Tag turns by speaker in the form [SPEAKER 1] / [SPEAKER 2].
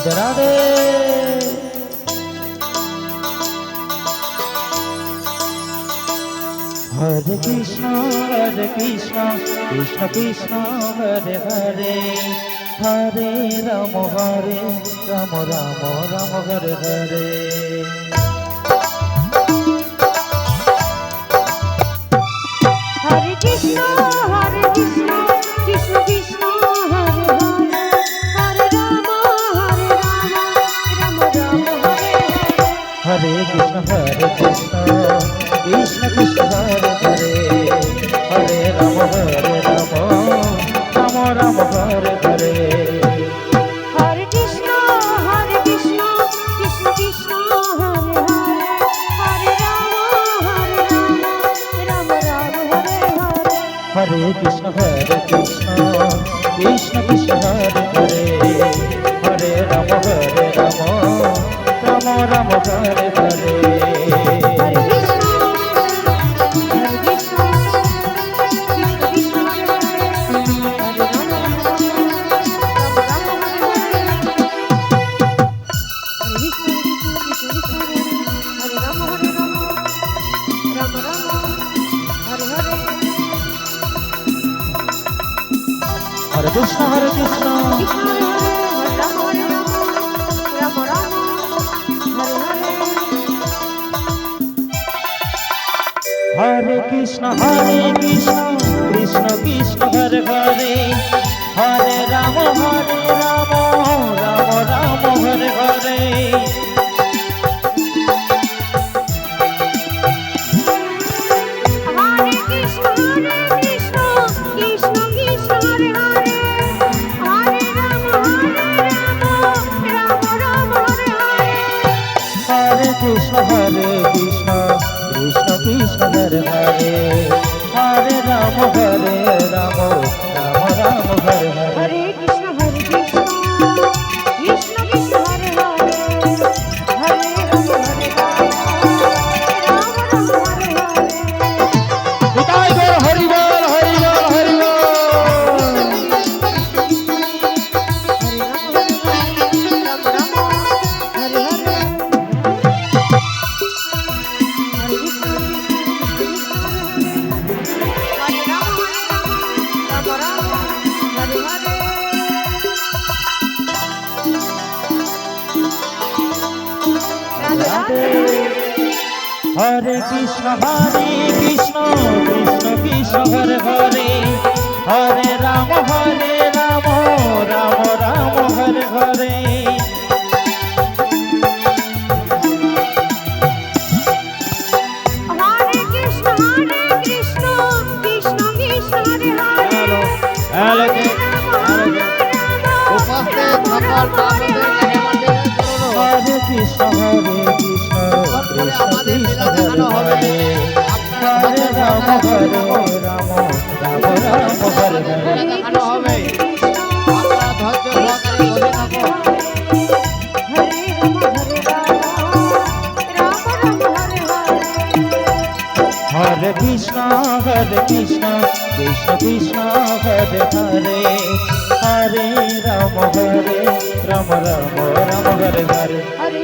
[SPEAKER 1] রাধে রাধে। হরে কৃষ্ণ কৃষ্ণ কৃষ্ণ হরে হরে, হরে রাম রাম রাম হরে হরে।
[SPEAKER 2] হরে কৃষ্ণ কৃষ্ণ কৃষ্ণ হরে হরে, হরে রাম রাম রাম হরে হরে।
[SPEAKER 1] হরে কৃষ্ণ কৃষ্ণ কৃষ্ণ হরে হরে, হরে রাম রাম রাম হরে হরে।
[SPEAKER 2] হরে কৃষ্ণ কৃষ্ণ কৃষ্ণ হরে হরে, হরে রাম রাম রাম হরে হরে।
[SPEAKER 1] হরে কৃষ্ণ কৃষ্ণ কৃষ্ণ হরে হরে, হরে রাম রাম রাম হরে হরে।
[SPEAKER 2] হরে কৃষ্ণ কৃষ্ণ কৃষ্ণ হরে হরে, হরে রাম রাম রাম হরে হরে। হরে কৃষ্ণ কৃষ্ণ হরে রাম রাম হরে হরে।
[SPEAKER 1] হরে কৃষ্ণ
[SPEAKER 2] কৃষ্ণ হরে হরে, হরে রাম রাম রাম হরে হরে।
[SPEAKER 1] হরে কৃষ্ণ কৃষ্ণ কৃষ্ণ হরে হরে, হরে রাম রাম রাম হরে হরে।
[SPEAKER 2] হরে কৃষ্ণ কৃষ্ণ কৃষ্ণ হরে হরে, হরে রাম রাম রাম হরে হরে।
[SPEAKER 1] হরে কৃষ্ণ কৃষ্ণ কৃষ্ণ হরে হরে, হরে রাম রাম রাম হরে হরে।
[SPEAKER 2] হরে কৃষ্ণ কৃষ্ণ কৃষ্ণ হরে হরে, হরে রাম রাম হরে হরে।
[SPEAKER 1] নিতাই গৌর হরি বল হরি বল হরি বল। হরে কৃষ্ণ কৃষ্ণ কৃষ্ণ হরে হরে, হরে রাম রাম রাম হরে হরে।
[SPEAKER 2] হরে কৃষ্ণ কৃষ্ণ কৃষ্ণ হরে হরে,
[SPEAKER 1] হরে
[SPEAKER 2] হরে রাম
[SPEAKER 3] উপস্থিত সকল ভক্তদেরকে নিমন্ত্রণ করুন।
[SPEAKER 1] হরে কৃষ্ণ কৃষ্ণ
[SPEAKER 3] আমাদের লীলা দেখানো হবে।
[SPEAKER 1] হরে রাম রাম রাম হরে হরে।
[SPEAKER 3] লীলা দেখানো হবে। আপনারা ধৈর্য সহকারে বসে থাকুন।
[SPEAKER 2] হরে রাম রাম হরে হরে।
[SPEAKER 1] হরে কৃষ্ণ কৃষ্ণ কৃষ্ণ হরে হরে, হরে রাম রাম রাম হরে হরে।
[SPEAKER 2] হরে